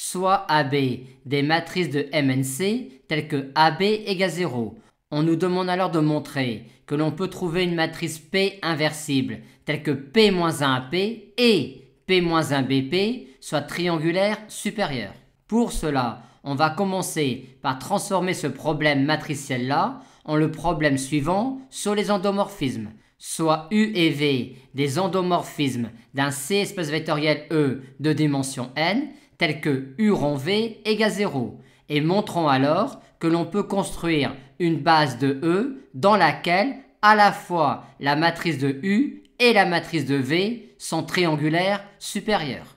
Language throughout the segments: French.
soit AB des matrices de MNC telles que AB égale 0. On nous demande alors de montrer que l'on peut trouver une matrice P inversible telle que P-1AP et P-1BP soit triangulaire supérieure. Pour cela, on va commencer par transformer ce problème matriciel-là en le problème suivant sur les endomorphismes, soit U et V des endomorphismes d'un C espace vectoriel E de dimension n, tel que U rond V égale 0, et montrons alors que l'on peut construire une base de E dans laquelle à la fois la matrice de U et la matrice de V sont triangulaires supérieures.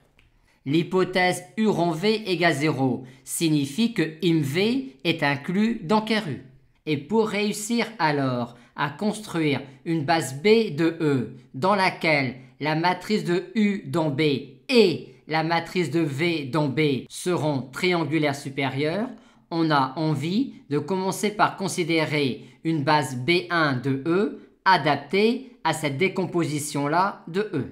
L'hypothèse U rond V égale 0 signifie que IMV est inclus dans KERU. Et pour réussir alors à construire une base B de E dans laquelle la matrice de U dans B et la matrice de V dans B seront triangulaires supérieures, on a envie de commencer par considérer une base B1 de E adaptée à cette décomposition-là de E.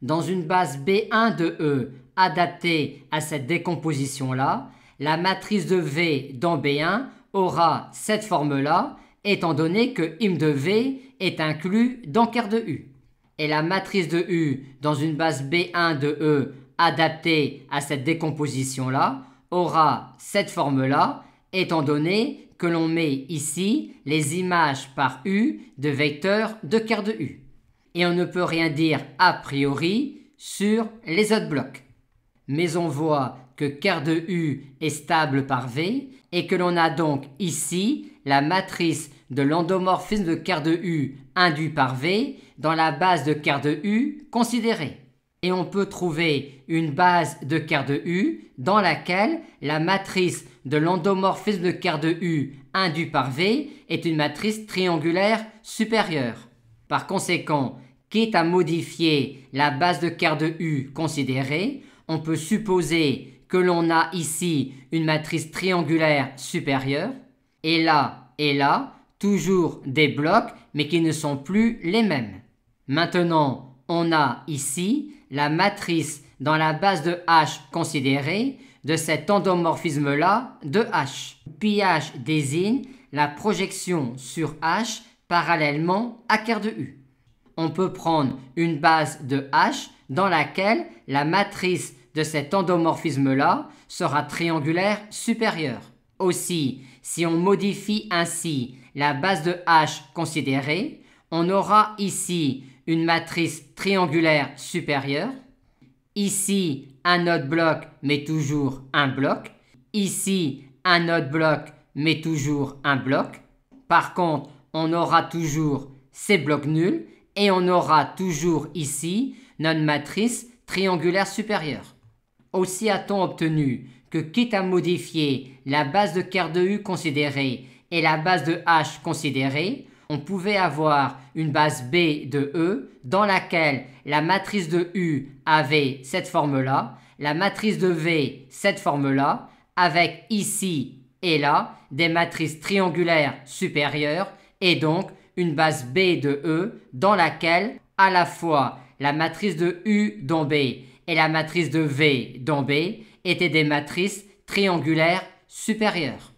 Dans une base B1 de E adaptée à cette décomposition-là, la matrice de V dans B1 aura cette forme-là, étant donné que IM de V est inclus dans KER de U. Et la matrice de U dans une base B1 de E adaptée à cette décomposition-là aura cette forme-là, étant donné que l'on met ici les images par U de vecteurs de KER de U. Et on ne peut rien dire a priori sur les autres blocs. Mais on voit que KER de U est stable par V et que l'on a donc ici la matrice de l'endomorphisme de KER de U induit par V dans la base de KER de U considérée. Et on peut trouver une base de KER de U dans laquelle la matrice de l'endomorphisme de KER de U induit par V est une matrice triangulaire supérieure. Par conséquent, quitte à modifier la base de KER de U considérée, on peut supposer que l'on a ici une matrice triangulaire supérieure, et là, toujours des blocs, mais qui ne sont plus les mêmes. Maintenant, on a ici la matrice dans la base de H considérée de cet endomorphisme-là de H. Pi-H désigne la projection sur H parallèlement à KER de U. On peut prendre une base de H dans laquelle la matrice de cet endomorphisme-là sera triangulaire supérieure. Aussi, si on modifie ainsi la base de H considérée, on aura ici une matrice triangulaire supérieure, ici un autre bloc mais toujours un bloc, ici un autre bloc mais toujours un bloc. Par contre, on aura toujours ces blocs nuls et on aura toujours ici notre matrice triangulaire supérieure. Aussi a-t-on obtenu que quitte à modifier la base de KER de U considérée et la base de H considérée, on pouvait avoir une base B de E dans laquelle la matrice de U avait cette forme-là, la matrice de V cette forme-là, avec ici et là des matrices triangulaires supérieures et donc une base B de E dans laquelle à la fois la matrice de U dans B et la matrice de V dans B étaient des matrices triangulaires supérieures.